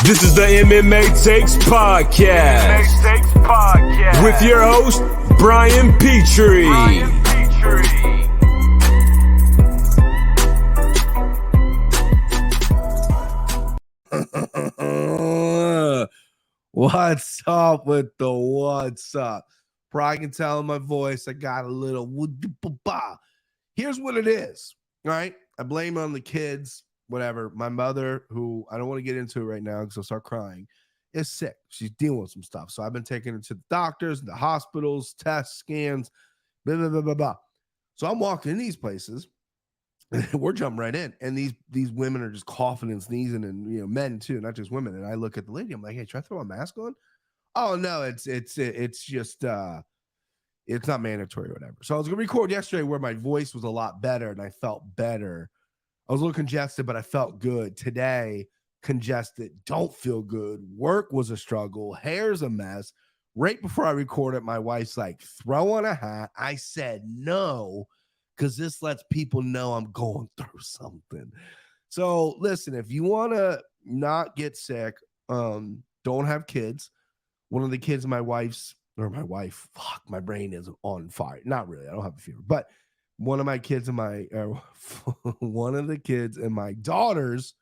This is the MMA Takes Podcast. With your host, Brian Petrie. What's up with the what's up? Probably can tell in my voice I got a little Here's what it is, all right? I blame it on the kids, whatever. My mother, who I don't want to get into it right now because I'll start crying, is sick. She's dealing with some stuff. So I've been taking her to the doctors, the hospitals, tests, scans, blah, blah, blah, blah, blah. So I'm walking in these places. We're jumping right in, and these women are just coughing and sneezing, and men too, not just women. And I look at the lady, I'm like, "Hey, should I throw a mask on?" Oh no, it's just it's not mandatory or whatever. So I was gonna record yesterday where my voice was a lot better and I felt better. I was a little congested, but I felt good. Today, congested, don't feel good. Work was a struggle. Hair's a mess. Right before I recorded, my wife's like, "Throw on a hat." I said no, because this lets people know I'm going through something. So listen, if you want to not get sick, don't have kids. One of the kids, my wife, my brain is on fire. Not really, I don't have a fever, but one of the kids in my daughter's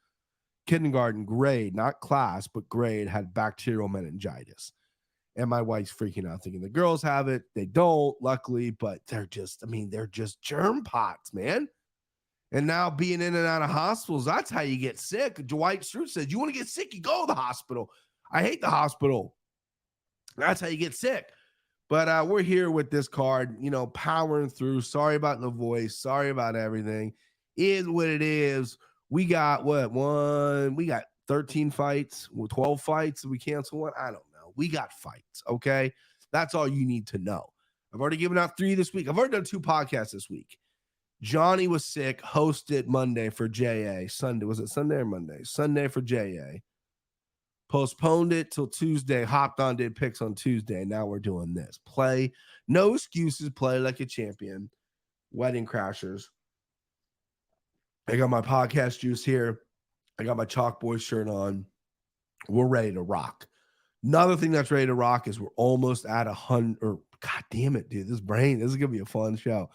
kindergarten grade, not class, but grade, had bacterial meningitis. And my wife's freaking out thinking the girls have it. They don't, luckily, but they're just germ pots, man. And now being in and out of hospitals, that's how you get sick. Dwight Schrute said, "You want to get sick, you go to the hospital." I hate the hospital. That's how you get sick. But we're here with this card, powering through. Sorry about the voice. Sorry about everything. Is what it is. We got we got 13 fights, 12 fights. We cancel one. I don't know. We got fights, okay? That's all you need to know. I've already given out 3 this week. I've already done 2 podcasts this week. Johnny was sick, hosted Monday for JA. Sunday, was it Sunday or Monday? Sunday for JA. Postponed it till Tuesday. Hopped on, did picks on Tuesday. Now we're doing this. Play, no excuses, play like a champion. Wedding Crashers. I got my podcast juice here. I got my Chalk Boy shirt on. We're ready to rock. Another thing that's ready to rock is we're almost at 100. God damn it, dude. This is going to be a fun show.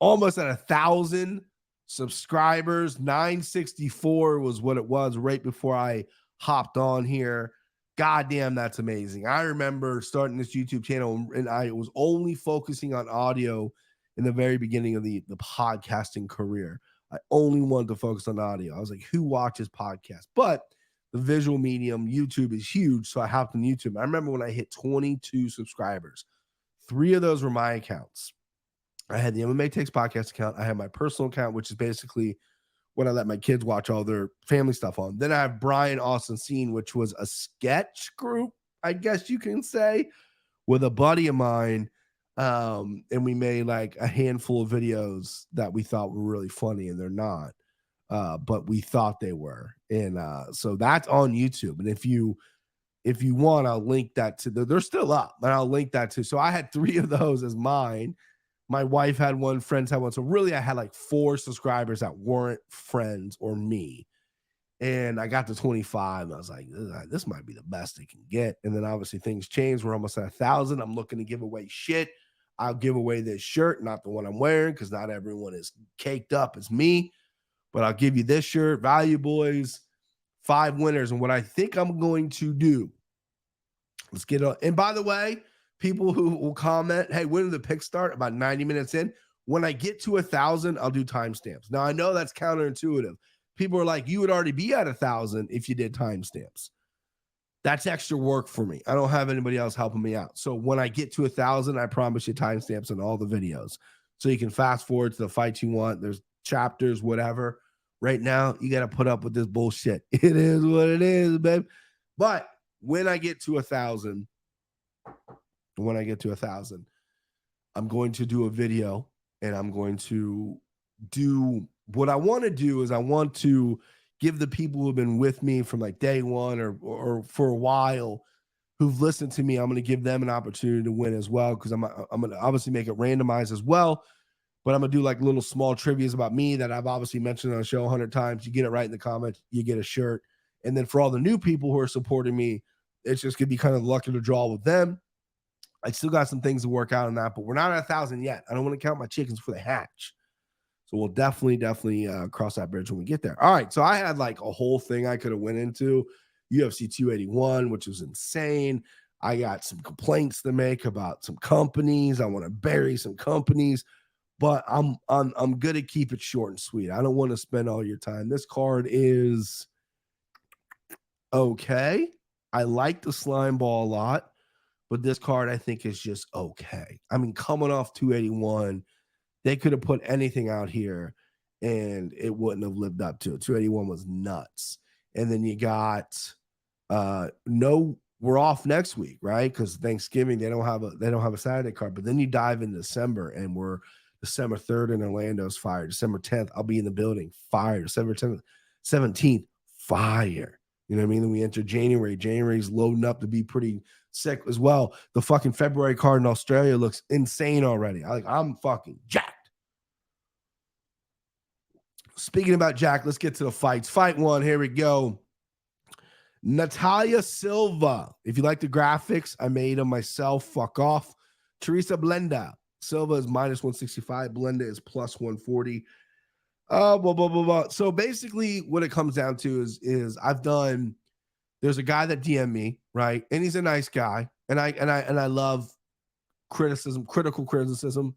Almost at 1,000 subscribers. 964 was what it was right before I hopped on here. God damn, that's amazing. I remember starting this YouTube channel and I was only focusing on audio in the very beginning of the podcasting career. I only wanted to focus on audio. I was like, who watches podcasts? But the visual medium, YouTube, is huge, so I hopped on YouTube. I remember when I hit 22 subscribers. 3 of those were my accounts. I had the MMA Takes Podcast account. I had my personal account, which is basically when I let my kids watch all their family stuff on. Then I have Brian Austin Scene, which was a sketch group, I guess you can say, with a buddy of mine. And we made like a handful of videos that we thought were really funny, and they're not. But we thought they were. And so that's on YouTube. And if you want, I'll link that to they're still up, and I'll link that too. So I had 3 of those as mine. My wife had one, friends had one. So really I had like 4 subscribers that weren't friends or me. And I got to 25 and I was like, this might be the best it can get. And then obviously things changed. We're almost at 1,000. I'm looking to give away shit. I'll give away this shirt, not the one I'm wearing, because not everyone is caked up as me. But I'll give you this shirt, Value Boys, 5 winners. And what I think I'm going to do, let's get on. And by the way, people who will comment, hey, when did the picks start? About 90 minutes in. When I get to 1,000, I'll do timestamps. Now, I know that's counterintuitive. People are like, you would already be at 1,000 if you did timestamps. That's extra work for me. I don't have anybody else helping me out. So when I get to 1,000, I promise you timestamps on all the videos. So you can fast forward to the fights you want. There's chapters, whatever. Right now, you got to put up with this bullshit. It is what it is, babe. But when I get to 1,000, I'm going to do a video, and I'm going to do what I want to do is I want to give the people who have been with me from like day one or for a while who've listened to me, I'm going to give them an opportunity to win as well, because I'm going to obviously make it randomized as well. But I'm going to do like little small trivias about me that I've obviously mentioned on the show 100 times. You get it right in the comments, you get a shirt. And then for all the new people who are supporting me, it's just going to be kind of lucky to draw with them. I still got some things to work out on that, but we're not at 1,000 yet. I don't want to count my chickens before they hatch. So we'll definitely cross that bridge when we get there. All right. So I had like a whole thing I could have went into UFC 281, which was insane. I got some complaints to make about some companies. I want to bury some companies, but I'm good to keep it short and sweet. I don't want to spend all your time. This card is okay. I like the slime ball a lot, but this card I think is just okay. I mean, coming off 281, they could have put anything out here and it wouldn't have lived up to it. 281 was nuts. And then you got we're off next week, right? Because Thanksgiving, they don't have a Saturday card. But then you dive in December, and we're December 3rd in Orlando's fire. December 10th, I'll be in the building, fire. December 10th, 17th, fire. You know what I mean? Then we enter January. January's loading up to be pretty sick as well. The fucking February card in Australia looks insane already. I'm fucking jacked. Speaking about Jack, let's get to the fights. Fight one, here we go. Natalia Silva. If you like the graphics, I made them myself. Fuck off. Teresa Blenda. Silva is minus 165. Blenda is plus 140. Blah, blah, blah, blah. So basically what it comes down to is there's a guy that DM'd me, right? And he's a nice guy. And I love critical criticism.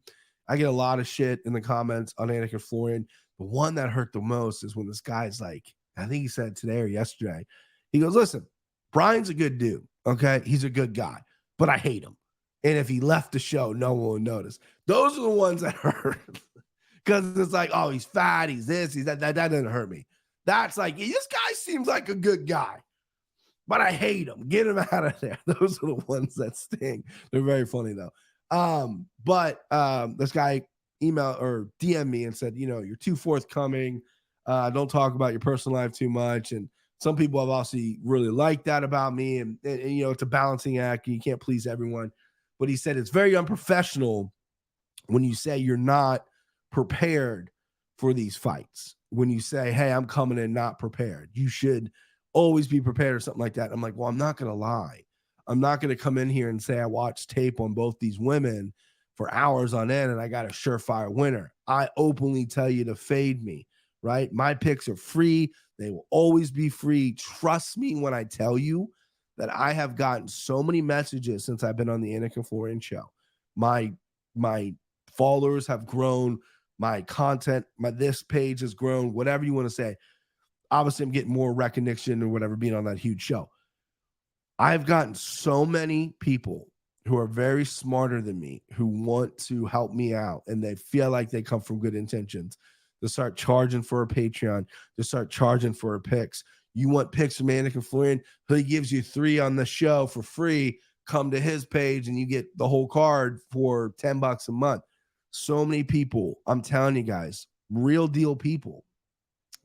I get a lot of shit in the comments on Anik and Florian. The one that hurt the most is when this guy's like, I think he said today or yesterday, he goes, listen, Brian's a good dude, okay? He's a good guy, but I hate him. And if he left the show, no one would notice. Those are the ones that hurt. Because it's like, oh, he's fat, he's this, he's that. That doesn't hurt me. That's like, this guy seems like a good guy, but I hate him. Get him out of there. Those are the ones that sting. They're very funny, though. But this guy emailed or DM me and said, you're too forthcoming. Don't talk about your personal life too much. And some people have also really liked that about me. And it's a balancing act. You can't please everyone. But he said it's very unprofessional when you say you're not prepared for these fights. When you say, hey, I'm coming in not prepared. You should always be prepared or something like that. I'm like, well, I'm not going to lie. I'm not going to come in here and say I watched tape on both these women for hours on end and I got a surefire winner. I openly tell you to fade me, right? My picks are free. They will always be free. Trust me when I tell you that I have gotten so many messages since I've been on the Anik and Florian show. My followers have grown. My content, this page has grown, whatever you want to say. Obviously, I'm getting more recognition or whatever being on that huge show. I've gotten so many people who are very smarter than me who want to help me out and they feel like they come from good intentions. They start charging for a Patreon. They start charging for picks. You want picks from Anik and Florian? He gives you 3 on the show for free. Come to his page and you get the whole card for $10 a month. So many people, I'm telling you guys, real deal people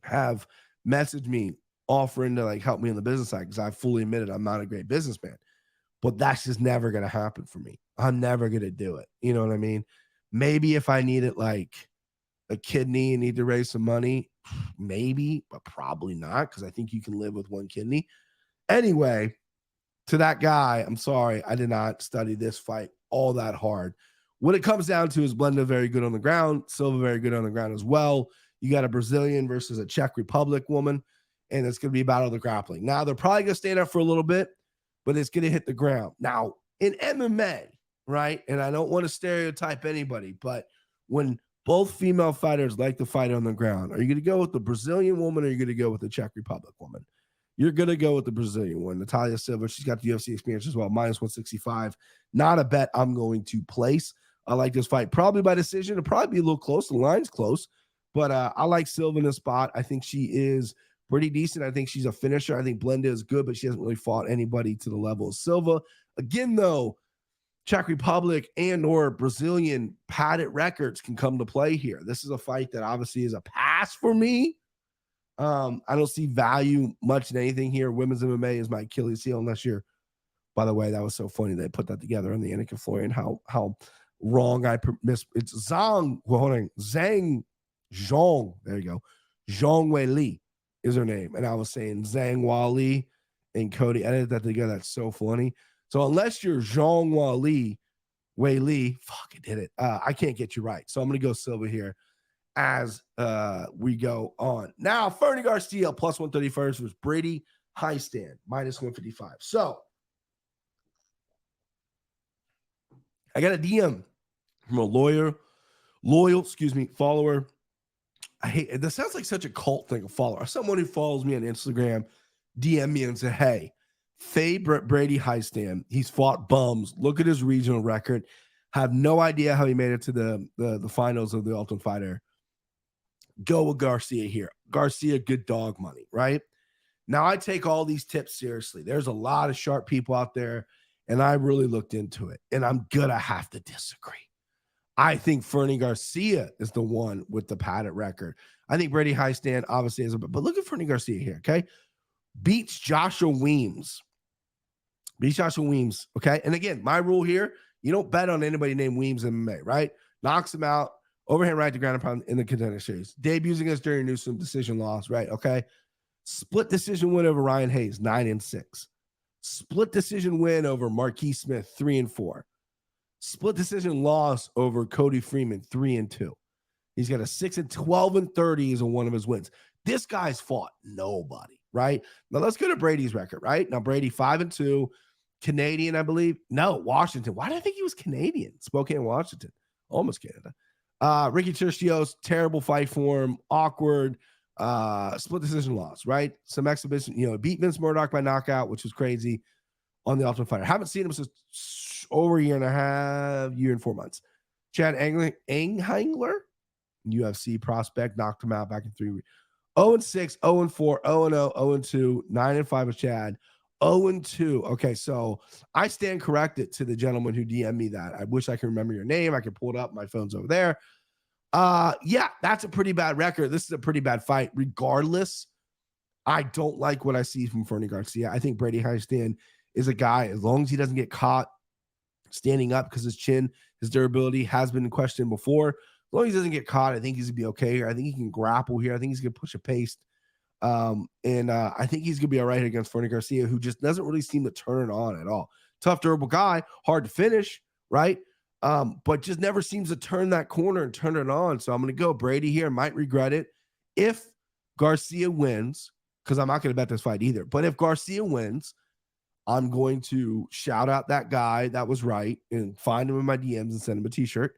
have messaged me offering to like help me on the business side because I fully admitted I'm not a great businessman. But that's just never going to happen for me. I'm never going to do it. You know what I mean? Maybe if I needed like a kidney and need to raise some money, maybe, but probably not because I think you can live with one kidney. Anyway, to that guy, I'm sorry, I did not study this fight all that hard. What it comes down to is Blenda very good on the ground, Silva very good on the ground as well. You got a Brazilian versus a Czech Republic woman, and it's going to be a battle of the grappling. Now, they're probably going to stand up for a little bit, but it's going to hit the ground. Now, in MMA, right, and I don't want to stereotype anybody, but when both female fighters like to fight on the ground, are you going to go with the Brazilian woman or are you going to go with the Czech Republic woman? You're going to go with the Brazilian one. Natalia Silva, she's got the UFC experience as well, minus 165. Not a bet I'm going to place. I like this fight probably by decision. It'll probably be a little close. The line's close, but I like Silva in this spot. I think she is pretty decent. I think she's a finisher. I think Blenda is good, but she hasn't really fought anybody to the level of Silva. Again, though, Czech Republic and or Brazilian padded records can come to play here. This is a fight that obviously is a pass for me. I don't see value much in anything here. Women's MMA is my Achilles heel unless you're, by the way, that was so funny. They put that together on the Anik and Florian, how wrong I miss. It's Zhang Zhong. There you go. Zhong Wei Li is her name. And I was saying Zhang Wali and Cody edited that together. That's so funny. So unless you're Zhang Wei Li, fuck, I did it. I can't get you right. So I'm going to go Silva here as we go on. Now, Fernie Garcia plus 131 versus Brady Highstand minus 155. So I got a DM from a loyal, follower. I hate it. This sounds like such a cult thing, a follower. Someone who follows me on Instagram, DM me and say, hey, Brady Highstand, he's fought bums. Look at his regional record. Have no idea how he made it to the finals of the Ultimate Fighter. Go with Garcia here. Garcia, good dog money, right? Now, I take all these tips seriously. There's a lot of sharp people out there, and I really looked into it, and I'm going to have to disagree. I think Fernie Garcia is the one with the padded record. I think Brady Highstand obviously is, but look at Fernie Garcia here, okay? Beats Joshua Weems. Okay? And again, my rule here, you don't bet on anybody named Weems MMA, right? Knocks him out, overhand right to ground and pound in the Contender Series. Debuts against Jerry Newsom, decision loss, right? Okay? Split decision win over Ryan Hayes, 9-6. Split decision win over Marquis Smith, 3-4. Split decision loss over Cody Freeman, 3-2. He's got a 6-12-30 as one of his wins. This guy's fought nobody, right? Now let's go to Brady's record, right? Now Brady 5-2, Canadian, I believe. No, Washington. Why did I think he was Canadian? Spokane, Washington, almost Canada. Ricky Tercios, terrible fight form, awkward, split decision loss, right? Some exhibition, beat Vince Murdoch by knockout, which was crazy on the Ultimate Fighter. Haven't seen him since over a year and 4 months. Chad Anghangler, UFC prospect, knocked him out back in 3 weeks. 0-6, 0-4, 0-0, 0-2, 9-5 with Chad. 0-2. Okay, so I stand corrected to the gentleman who DM'd me that. I wish I could remember your name. I could pull it up. My phone's over there. Yeah, that's a pretty bad record. This is a pretty bad fight. Regardless, I don't like what I see from Fernie Garcia. I think Brady Highstand is a guy, as long as he doesn't get caught standing up, because his chin, his durability has been in question before. As long as he doesn't get caught, I think he's going to be okay here. I think he can grapple here. I think he's going to push a pace. And I think he's going to be all right against Fernie Garcia, who just doesn't really seem to turn it on at all. Tough, durable guy, hard to finish, right? But just never seems to turn that corner and turn it on. So I'm going to go Brady here. Might regret it if Garcia wins, because I'm not going to bet this fight either. But if Garcia wins, I'm going to shout out that guy that was right and find him in my DMs and send him a t-shirt.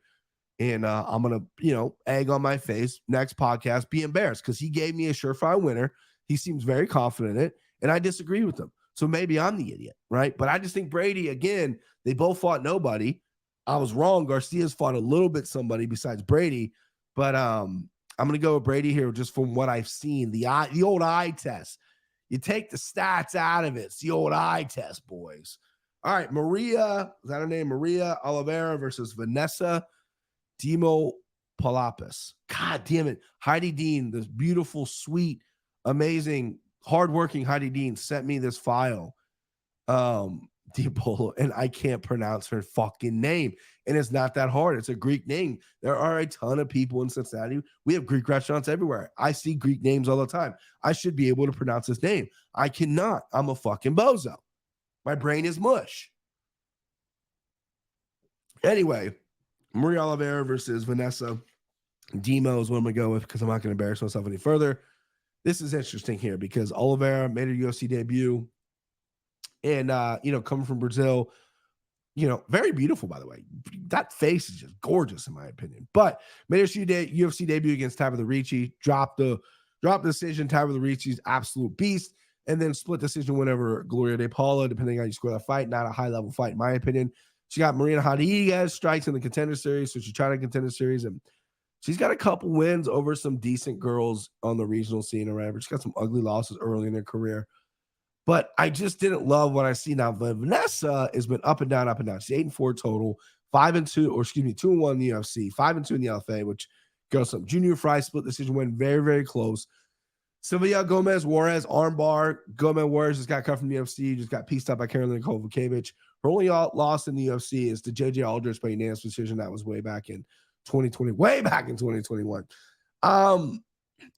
And I'm going to, egg on my face next podcast, be embarrassed because he gave me a surefire winner. He seems very confident in it, and I disagree with him. So maybe I'm the idiot, right? But I just think Brady, again, they both fought nobody. I was wrong. Garcia's fought a little bit somebody besides Brady. But I'm going to go with Brady here just from what I've seen. The old eye test. You take the stats out of it. It's the old eye test, boys. All right, Maria, is that her name? Maria Oliveira versus Vanessa Demo Palapis. God damn it. Heidi Dean, this beautiful, sweet, amazing, hardworking Heidi Dean sent me this file. Dipolo, and I can't pronounce her fucking name. And it's not that hard. It's a Greek name. There are a ton of people in Cincinnati. We have Greek restaurants everywhere. I see Greek names all the time. I should be able to pronounce this name. I cannot. I'm a fucking bozo. My brain is mush. Anyway, Maria Oliveira versus Vanessa Demo is what I'm going to go with because I'm not going to embarrass myself any further. This is interesting here because Oliveira made her UFC debut. And, coming from Brazil, very beautiful, by the way. That face is just gorgeous, in my opinion. But made her UFC debut against Tabitha Ricci, dropped the decision. Tabitha Ricci's absolute beast. And then split decision whenever Gloria De Paula, depending on how you score that fight. Not a high-level fight, in my opinion. She got Marina Rodriguez strikes in the Contender Series, so she tried a Contender Series. And she's got a couple wins over some decent girls on the regional scene or whatever. She's got some ugly losses early in her career. But I just didn't love what I see now. But Vanessa has been up and down, up and down. She's 8-4 total, 2-1 in the UFC, 5-2 in the LFA, which goes some Junior Fry split decision win, very, very close. Sylvia Gomez Juarez armbar. Gomez Juarez just got cut from the UFC, just got pieced up by Karolina Kowalkiewicz. Her only loss in the UFC is to JJ Aldrich by unanimous decision. That was way back in 2020, way back in 2021.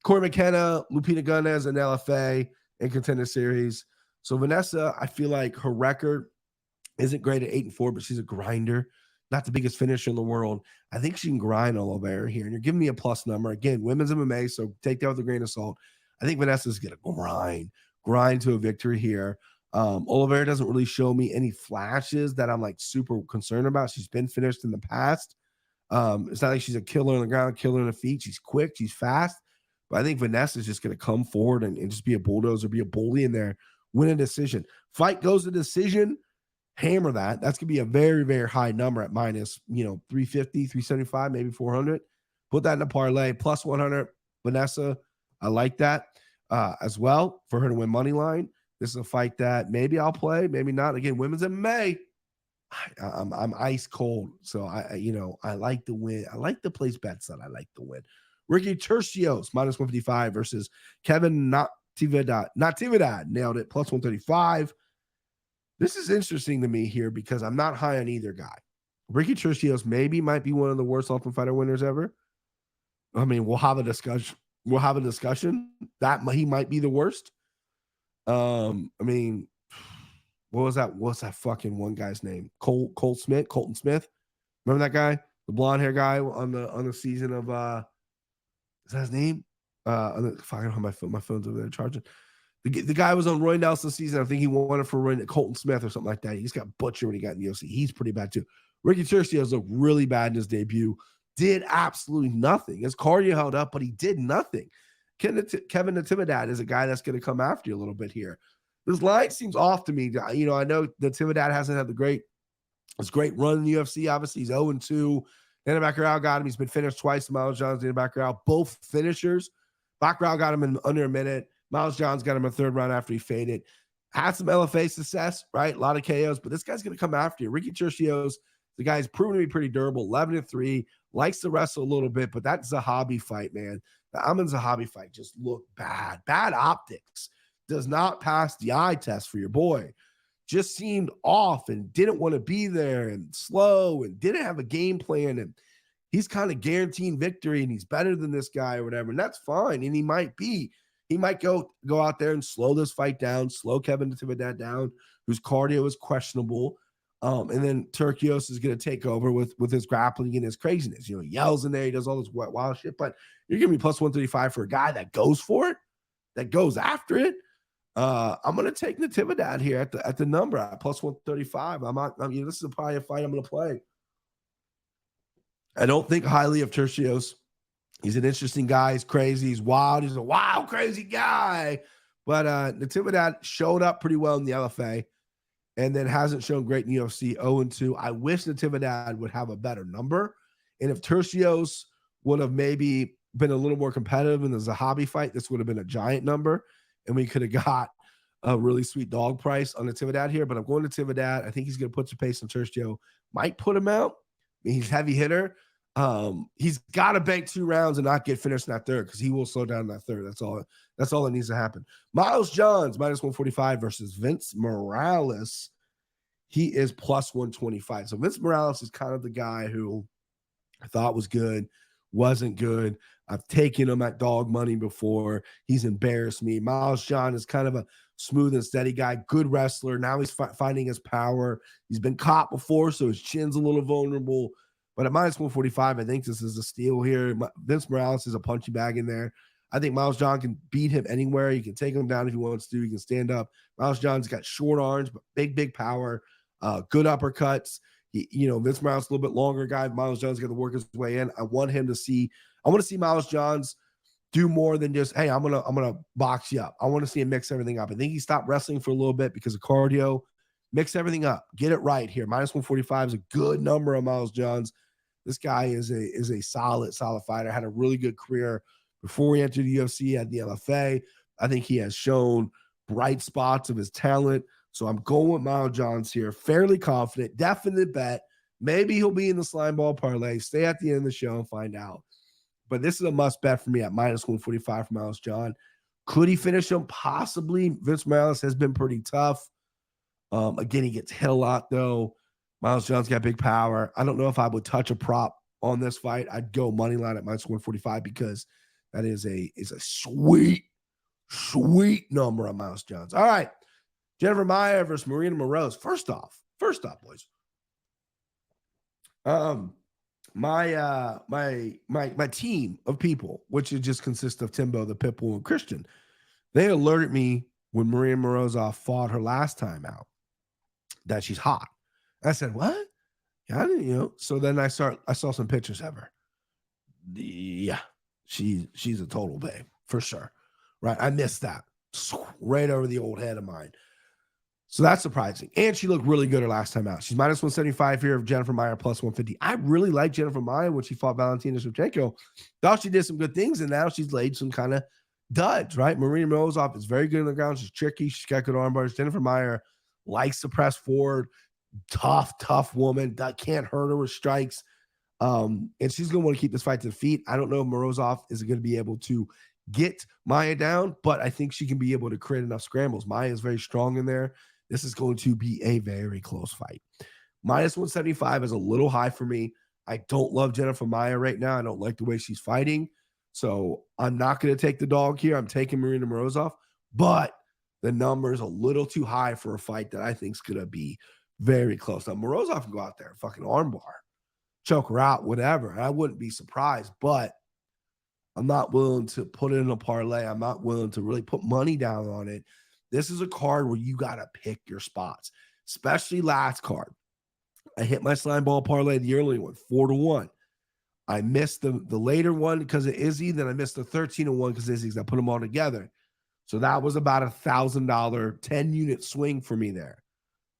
Corey McKenna, Lupita Gunez, and LFA in Contender Series. So Vanessa, I feel like her record isn't great at 8-4, but she's a grinder. Not the biggest finisher in the world. I think she can grind Oliveira here. And you're giving me a plus number. Again, women's MMA, so take that with a grain of salt. I think Vanessa's going to grind to a victory here. Oliveira doesn't really show me any flashes that I'm like super concerned about. She's been finished in the past. It's not like she's a killer on the ground, killer on the feet. She's quick, she's fast. But I think Vanessa's just going to come forward and just be a bulldozer, be a bully in there, win a decision. Fight goes to decision. Hammer that. That's going to be a very, very high number at minus, 350, 375, maybe 400. Put that in a parlay. Plus 100. Vanessa, I like that as well for her to win money line. This is a fight that maybe I'll play, maybe not. Again, women's MMA. I'm ice cold. So I like the win. I like the place bets that I like the win. Ricky Tercios, minus 155 versus Kevin Natividad. Nailed it. Plus 135. This is interesting to me here because I'm not high on either guy. Ricky Tercios might be one of the worst Ultimate Fighter winners ever. I mean, we'll have a discussion. That he might be the worst. I mean, what was that? What's that fucking one guy's name? Colton Smith. Remember that guy, the blonde hair guy on the season of is that his name? I don't have my phone's over there charging. The guy was on Roy Nelson's season. I think he won it for Colton Smith or something like that. He just got butchered when he got in the UFC. He's pretty bad too. Ricky Tercios looked really bad in his debut. Did absolutely nothing. His cardio held up, but he did nothing. Kevin Natividad is a guy that's going to come after you a little bit here. This line seems off to me. I know Natividad hasn't had this great run in the UFC. Obviously, he's 0-2. Dana Baccarat got him. He's been finished twice. Miles Johns, Dana Baccarat, both finishers. Baccarat got him in under a minute. Miles Johns got him a third round after he faded. Had some LFA success, right? A lot of KOs, but this guy's going to come after you. Ricky Tercios, the guy's proven to be pretty durable, 11-3, likes to wrestle a little bit, but that's a hobby fight, man. The Amin Zahabi fight just looked bad. Bad optics. Does not pass the eye test for your boy. Just seemed off and didn't want to be there and slow and didn't have a game plan. And he's kind of guaranteeing victory and he's better than this guy or whatever. And that's fine. And he might go out there and slow this fight down, slow Kevin Natividad down, whose cardio is questionable. And then Tercios is going to take over with his grappling and his craziness. He yells in there. He does all this wild shit. But you're giving me plus 135 for a guy that goes for it, that goes after it. I'm going to take Natividad here at the number at plus 135. This is probably a fight I'm going to play. I don't think highly of Tercios. He's an interesting guy. He's crazy. He's wild. He's a wild, crazy guy. But Natividad showed up pretty well in the LFA and then hasn't shown great in UFC, 0-2. I wish Natividad would have a better number. And if Tercios would have maybe been a little more competitive in the Zahabi fight, this would have been a giant number. And we could have got a really sweet dog price on Natividad here. But I'm going to Natividad. I think he's going to put some pace on Tercios. Might put him out. I mean, he's heavy hitter. He's got to bank 2 rounds and not get finished in that third because he will slow down that third. That's all that needs to happen. Miles Johns, minus 145 versus Vince Morales. He is plus 125. So Vince Morales is kind of the guy who I thought was good, wasn't good. I've taken him at dog money before. He's embarrassed me. Miles John is kind of a smooth and steady guy, good wrestler. Now he's finding his power. He's been caught before, so his chin's a little vulnerable. But at minus 145, I think this is a steal here. Vince Morales is a punching bag in there. I think Miles John can beat him anywhere. He can take him down if he wants to. He can stand up. Miles John's got short arms, but big power, good uppercuts. Vince Morales a little bit longer guy. Miles John's got to work his way in. I want to see Miles Johns do more than just, hey, I'm gonna box you up. I want to see him mix everything up. I think he stopped wrestling for a little bit because of cardio. Mix everything up. Get it right here. Minus 145 is a good number on Miles Johns. This guy is a solid fighter. Had a really good career before he entered the UFC at the LFA. I think he has shown bright spots of his talent. So I'm going with Miles Johns here. Fairly confident. Definite bet. Maybe he'll be in the Slimeball Parlay. Stay at the end of the show and find out. But this is a must bet for me at minus 145 for Miles John. Could he finish him? Possibly. Vince Morales has been pretty tough. Again, he gets hit a lot, though. Miles John's got big power. I don't know if I would touch a prop on this fight. I'd go money line at minus 145 because That is a sweet number on Miles Jones. All right. Jennifer Maia versus Marina Moroz. First off, boys. My team of people, which it just consists of Timbo, the Pitbull, and Christian, they alerted me when Marina Morozov fought her last time out that she's hot. I said, what? Yeah, I didn't. So then I saw some pictures of her. Yeah, she's a total babe for sure. Right. I missed that right over the old head of mine. So that's surprising. And she looked really good her last time out. She's minus 175 here of Jennifer Maia plus 150. I really liked Jennifer Maia when she fought Valentina Shevchenko. Thought she did some good things, and now she's laid some kind of duds, right? Marina Morozov is very good on the ground. She's tricky. She's got good arm bars. Jennifer Maia likes to press forward. Tough woman. That can't hurt her with strikes. And she's going to want to keep this fight to the feet. I don't know if Morozov is going to be able to get Maia down, but I think she can be able to create enough scrambles. Maia is very strong in there. This is going to be a very close fight. Minus 175 is a little high for me. I don't love Jennifer Maia right now. I don't like the way she's fighting. So I'm not going to take the dog here. I'm taking Marina Morozov, but the number is a little too high for a fight that I think is going to be very close. Now, Morozov can go out there and fucking armbar, choke her out, whatever. I wouldn't be surprised, but I'm not willing to put it in a parlay. I'm not willing to really put money down on it. This is a card where you got to pick your spots, especially last card. I hit my Slimeball Parlay, the early one, 4-1. I missed the later one because of Izzy. Then I missed the 13-1 because Izzy's. I put them all together. So that was about $1,000, 10-unit swing for me there.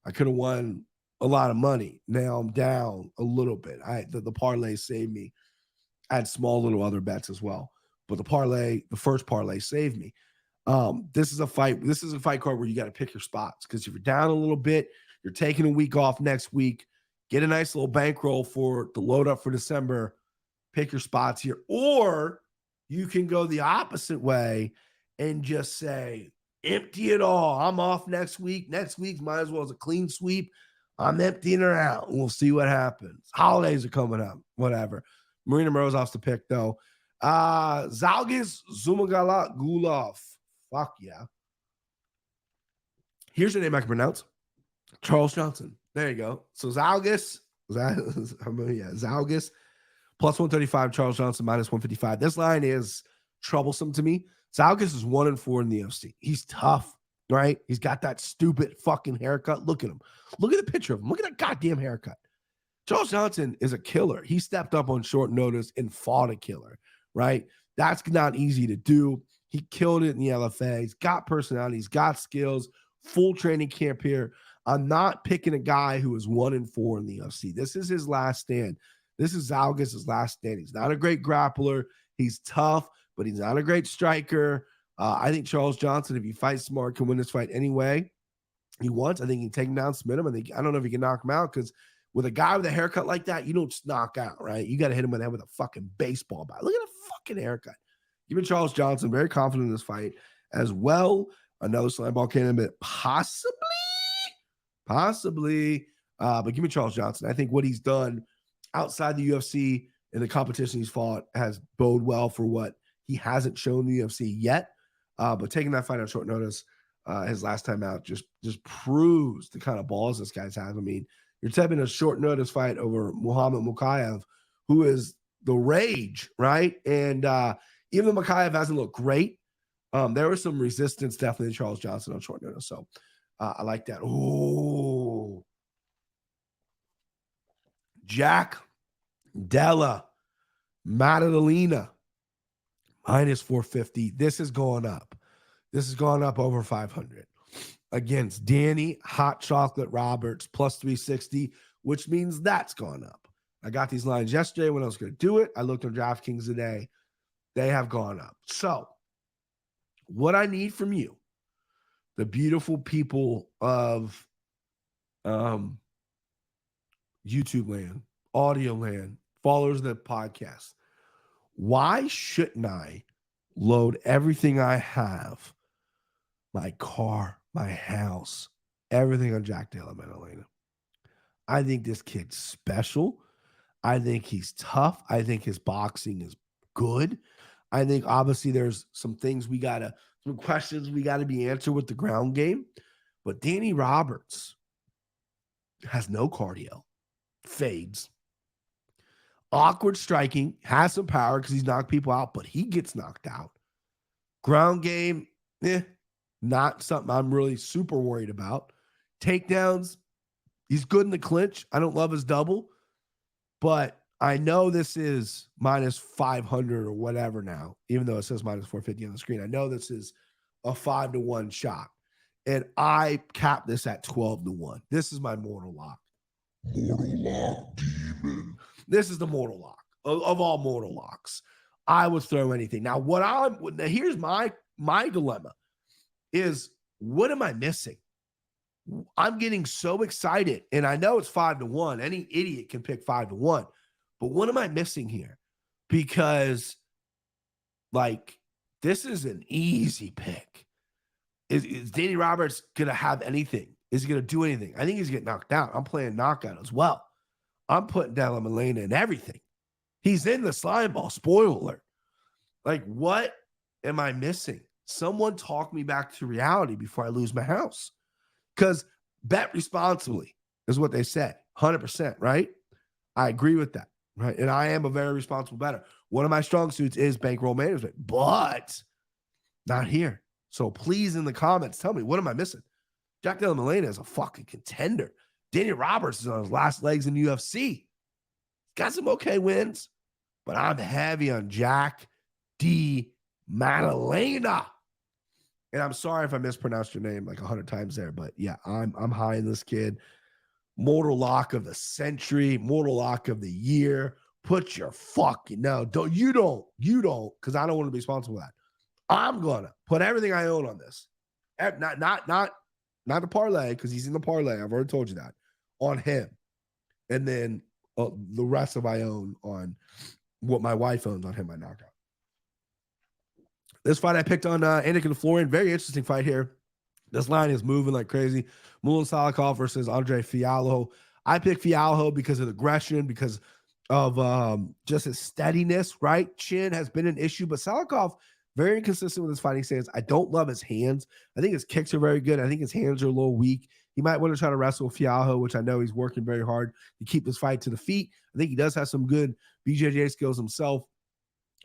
I could have won a lot of money. Now I'm down a little bit. The parlay saved me. I had small little other bets as well. But the first parlay saved me. This is a fight card where you got to pick your spots, because if you're down a little bit, you're taking a week off next week, get a nice little bankroll for the load up for December, pick your spots here. Or you can go the opposite way and just say, empty it all. I'm off next week. Next week might as well as a clean sweep. I'm emptying her out, and we'll see what happens. Holidays are coming up, whatever. Marina Morozov's the pick, though. Zalgiris Zumagulov. Fuck yeah. Here's your name I can pronounce. Charles Johnson. There you go. So Zalgiris plus 135, Charles Johnson minus 155. This line is troublesome to me. Zalgiris is 1-4 in the UFC. He's tough, right? He's got that stupid fucking haircut. Look at him. Look at the picture of him. Look at that goddamn haircut. Charles Johnson is a killer. He stepped up on short notice and fought a killer, right? That's not easy to do. He killed it in the LFA. He's got personality. He's got skills. Full training camp here. I'm not picking a guy who is 1-4 in the UFC. This is his last stand. This is Zalgiris' last stand. He's not a great grappler. He's tough, but he's not a great striker. I think Charles Johnson, if he fights smart, can win this fight anyway he wants. I think he can take him down, submit him. I don't know if he can knock him out, because with a guy with a haircut like that, you don't just knock out, right? You got to hit him in the head with a fucking baseball bat. Look at the fucking haircut. Give me Charles Johnson. Very confident in this fight as well. Another Slimeball candidate, possibly. But give me Charles Johnson. I think what he's done outside the UFC and the competition he's fought has bode well for what he hasn't shown the UFC yet. But taking that fight on short notice, his last time out just proves the kind of balls this guy's has. I mean, you're taking a short notice fight over Muhammad Mukayev, who is the rage, right? And even though Mukayev hasn't looked great, there was some resistance definitely in Charles Johnson on short notice. So I like that. Ooh. Jack Della Maddalena minus 450. This is going up. This has gone up over 500 against Danny Hot Chocolate Roberts plus 360, which means that's gone up. I got these lines yesterday when I was going to do it. I looked on DraftKings today. They have gone up. So what I need from you, the beautiful people of YouTube land, audio land, followers of the podcast, why shouldn't I load everything I have, my car, my house, everything on Jack Della Maddalena? I think this kid's special. I think he's tough. I think his boxing is good. I think obviously there's some questions we gotta be answered with the ground game. But Danny Roberts has no cardio, fades, awkward striking, has some power because he's knocked people out, but he gets knocked out. Ground game, not something I'm really super worried about. Takedowns, he's good in the clinch. I don't love his double, but I know this is minus 500 or whatever now, even though it says minus 450 on the screen. I know this is a 5-1 shot. And I cap this at 12-1. This is my mortal lock. Mortal lock, demon. This is the mortal lock of all mortal locks. I would throw anything. Now, here's my dilemma is, what am I missing? I'm getting so excited, and I know it's 5-1. Any idiot can pick 5-1. But what am I missing here? Because, this is an easy pick. Is Danny Roberts going to have anything? Is he going to do anything? I think he's getting knocked out. I'm playing knockout as well. I'm putting Della Molina in everything. He's in the Slimeball. Spoiler alert. What am I missing? Someone talk me back to reality before I lose my house. Because bet responsibly is what they say. 100%, right? I agree with that, right? And I am a very responsible bettor. One of my strong suits is bankroll management, but not here. So please, in the comments, tell me, what am I missing? Jack Della Molina is a fucking contender. Danny Roberts is on his last legs in UFC. Got some okay wins, but I'm heavy on Jack D. Maddalena. And I'm sorry if I mispronounced your name 100 times there, but yeah, I'm high in this kid. Mortal lock of the century, mortal lock of the year. Put your fucking don't, because I don't want to be responsible for that. I'm gonna put everything I own on this. Not the parlay, because he's in the parlay. I've already told you that. On him. And then the rest of I own on what my wife owns on him, my knockout. This fight I picked on Anakin Florian. Very interesting fight here. This line is moving like crazy. Mulan Salikov versus Andre Fialho. I picked Fialho because of the aggression, because of just his steadiness, right? Chin has been an issue, but Salikov, very inconsistent with his fighting stance. I don't love his hands. I think his kicks are very good. I think his hands are a little weak. He might want to try to wrestle with Fialho, which I know he's working very hard to keep this fight to the feet. I think he does have some good BJJ skills himself,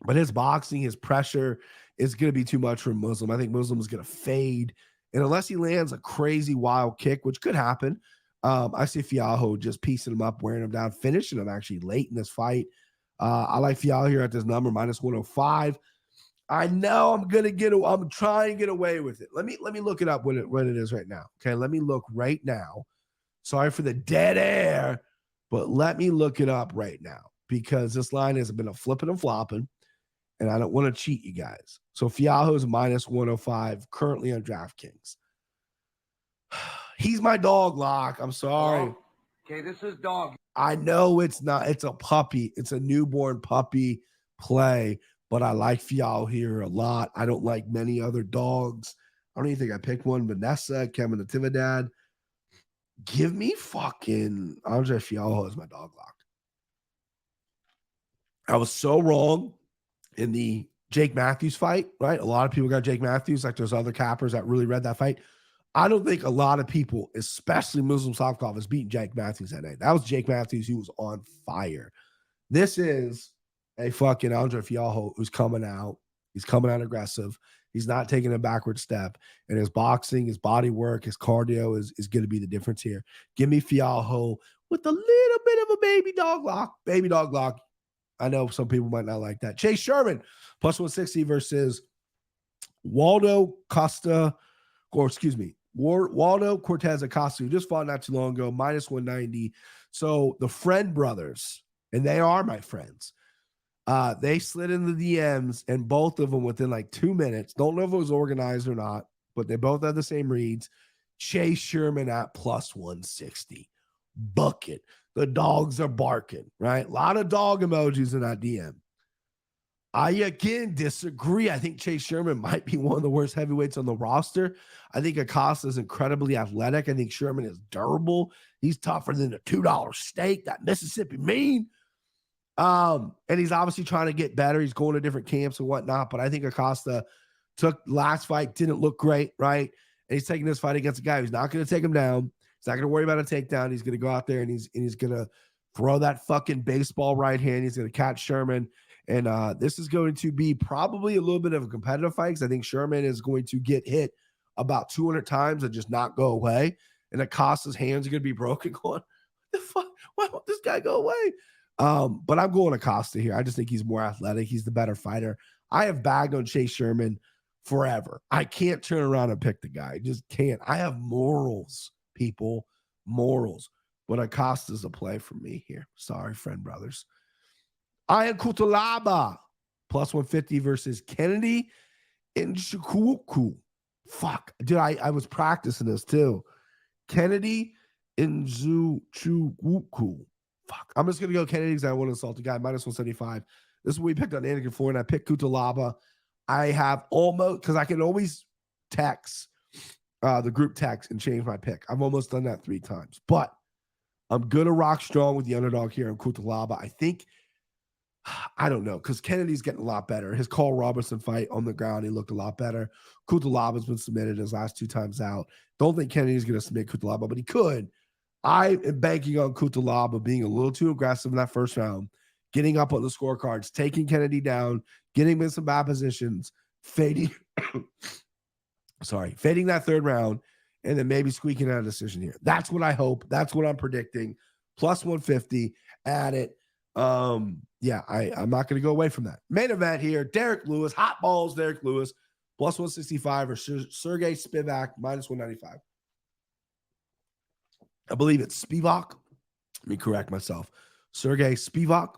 but his boxing, his pressure is going to be too much for Muslim. I think Muslim is going to fade. And unless he lands a crazy wild kick, which could happen, I see Fialho just piecing him up, wearing him down, finishing him actually late in this fight. I like Fialho here at this number, minus 105. I know I'm trying to get away with it. Let me look it up what it is right now. Okay, let me look right now. Sorry for the dead air, but let me look it up right now, because this line has been a flipping and flopping, and I don't want to cheat you guys. So Fialho is minus 105 currently on DraftKings. He's my dog lock. I'm sorry. Okay, this is dog. I know it's not. It's a puppy. It's a newborn puppy play. But I like Fialho here a lot. I don't like many other dogs. I don't even think I picked one. Vanessa, Kevin Natividad. Give me fucking Andre Fialho as my dog lock. I was so wrong in the Jake Matthews fight, right? A lot of people got Jake Matthews, like there's other cappers that really read that fight. I don't think a lot of people, especially Muslim Salikov, has beaten Jake Matthews that night. That was Jake Matthews who was on fire. This is a fucking Andre Fialho who's coming out. He's coming out aggressive. He's not taking a backward step. And his boxing, his body work, his cardio is going to be the difference here. Give me Fialho with a little bit of a baby dog lock. Baby dog lock. I know some people might not like that. Chase Sherman, plus 160 versus Waldo Cortez Acosta, who just fought not too long ago, minus 190. So the Friend brothers, and they are my friends, they slid in the DMs, and both of them within 2 minutes. Don't know if it was organized or not, but they both had the same reads. Chase Sherman at plus 160. Bucket. The dogs are barking, right? A lot of dog emojis in that DM. I again disagree. I think Chase Sherman might be one of the worst heavyweights on the roster. I think Acosta is incredibly athletic. I think Sherman is durable. He's tougher than a $2 steak, that Mississippi mean. And he's obviously trying to get better. He's going to different camps and whatnot. But I think Acosta took last fight, didn't look great, right? And he's taking this fight against a guy who's not going to take him down. He's not going to worry about a takedown. He's going to go out there and he's going to throw that fucking baseball right hand. He's going to catch Sherman. And this is going to be probably a little bit of a competitive fight because I think Sherman is going to get hit about 200 times and just not go away. And Acosta's hands are going to be broken going, what the fuck? Why won't this guy go away? But I'm going Acosta here. I just think he's more athletic. He's the better fighter. I have bagged on Chase Sherman forever. I can't turn around and pick the guy. I just can't. I have morals, people. Morals. But Acosta's a play for me here. Sorry, friend brothers. Ian Cutelaba, plus 150 versus Kennedy Nzechukwu. Fuck. Dude, I was practicing this too. Kennedy Nzechukwu. Fuck. I'm just going to go Kennedy because I want to insult the guy. Minus 175. This is what we picked on Anakin for, and I picked Cutelaba. I have almost, because I can always text the group text and change my pick. I've almost done that 3 times. But I'm going to rock strong with the underdog here in Cutelaba. I think, I don't know, because Kennedy's getting a lot better. His Carl Robertson fight on the ground, he looked a lot better. Cutelaba's been submitted his last 2 times out. Don't think Kennedy's going to submit Cutelaba, but he could. I am banking on Cutelaba being a little too aggressive in that first round, getting up on the scorecards, taking Kennedy down, getting him in some bad positions, fading that third round, and then maybe squeaking out a decision here. That's what I hope. That's what I'm predicting. Plus 150 at it. I'm not going to go away from that. Main event here, Derek Lewis, hot balls, Derek Lewis, plus 165 or Sergey Spivak, minus 195. I believe it's Spivak. Let me correct myself. Sergey Spivak.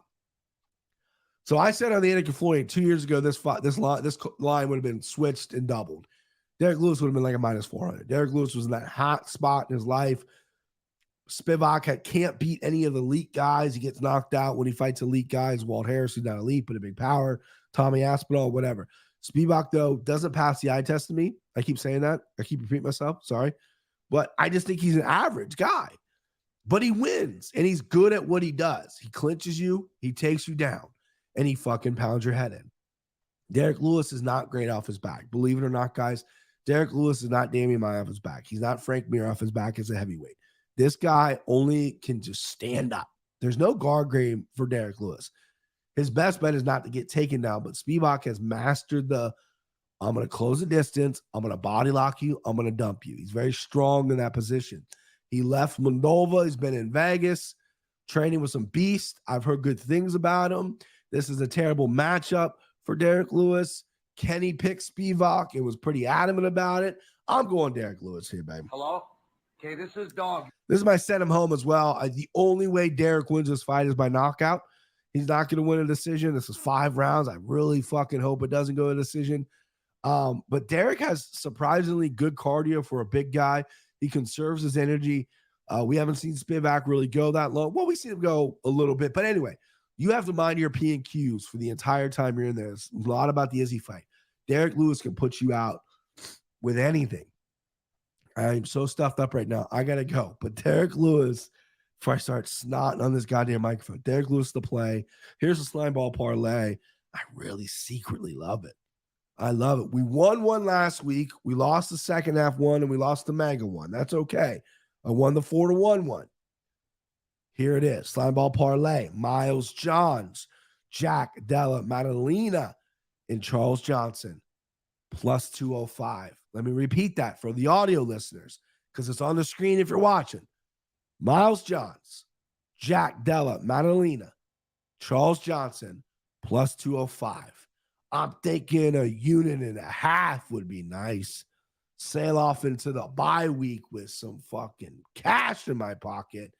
So I said on the Anakin Floyd 2 years ago, this line would have been switched and doubled. Derek Lewis would have been like a minus 400. Derek Lewis was in that hot spot in his life. Spivak can't beat any of the elite guys. He gets knocked out when he fights elite guys. Walt Harris, who's not elite, but a big power. Tommy Aspinall, whatever. Spivak, though, doesn't pass the eye test to me. I keep saying that. I keep repeating myself. Sorry. But I just think he's an average guy. But he wins, and he's good at what he does. He clinches you, he takes you down, and he fucking pounds your head in. Derek Lewis is not great off his back. Believe it or not, guys, Derek Lewis is not Damian Maia off his back. He's not Frank Mir off his back as a heavyweight. This guy only can just stand up. There's no guard game for Derek Lewis. His best bet is not to get taken down, but Spivak has mastered I'm going to close the distance. I'm going to body lock you. I'm going to dump you. He's very strong in that position. He left Moldova. He's been in Vegas training with some beasts. I've heard good things about him. This is a terrible matchup for Derek Lewis. Kenny picked Spivak and was pretty adamant about it. I'm going Derek Lewis here, baby. Hello? Okay, this is Dog. This is my send him home as well. The only way Derek wins this fight is by knockout. He's not going to win a decision. This is 5 rounds. I really fucking hope it doesn't go to a decision. But Derek has surprisingly good cardio for a big guy. He conserves his energy. We haven't seen Spivak really go that low. Well, we see him go a little bit. But anyway, you have to mind your P and Qs for the entire time you're in there. It's a lot about the Izzy fight. Derek Lewis can put you out with anything. I'm so stuffed up right now. I got to go. But Derek Lewis, before I start snotting on this goddamn microphone, Derek Lewis to play. Here's a Slimeball Parlay. I really secretly love it. I love it. We won one last week. We lost the second half one, and we lost the mega one. That's okay. I won the 4-1 one. Here it is. Slimeball Parlay. Miles Johns, Jack Della Maddalena, and Charles Johnson. Plus 205. Let me repeat that for the audio listeners because it's on the screen if you're watching. Miles Johns, Jack Della Maddalena, Charles Johnson, plus 205. I'm thinking a unit and a half would be nice. Sail off into the bye week with some fucking cash in my pocket.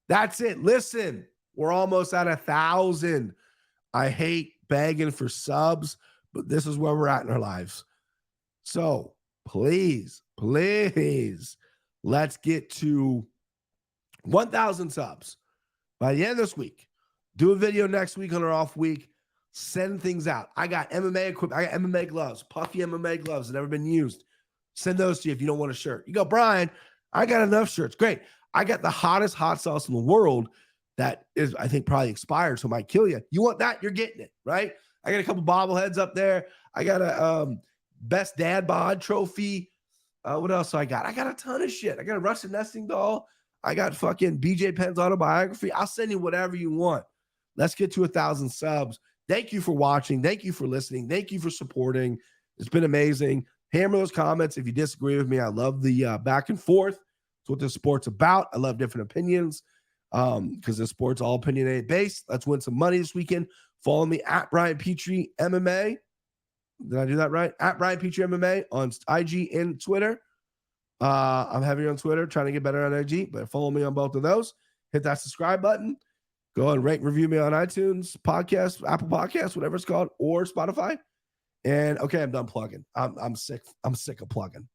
That's it. Listen, we're almost at 1,000. I hate begging for subs, but this is where we're at in our lives. So please, let's get to 1,000 subs by the end of this week. Do a video next week on our off week. Send things out. I got MMA equipment. I got MMA gloves, puffy MMA gloves that never been used. Send those to you if you don't want a shirt. You go, Brian, I got enough shirts. Great. I got the hottest hot sauce in the world that is, I think, probably expired, so might kill you. You want that, you're getting it, right? I got a couple bobbleheads up there. I got a best dad bod trophy. What else I got? I got a ton of shit. I got a Rusted Nesting doll. I got fucking BJ Penn's autobiography. I'll send you whatever you want. Let's get to 1,000 subs. Thank you for watching. Thank you for listening. Thank you for supporting. It's been amazing. Hammer those comments if you disagree with me. I love the back and forth. It's what this sport's about. I love different opinions because this sport's all opinionated based. Let's win some money this weekend. Follow me at Brian Petrie MMA. Did I do that right? At Brian Petrie MMA on IG and Twitter. I'm heavy on Twitter, trying to get better on IG, but follow me on both of those. Hit that subscribe button. Go and rate and review me on iTunes, podcast, Apple Podcasts, whatever it's called, or Spotify. And okay, I'm done plugging. I'm sick. I'm sick of plugging.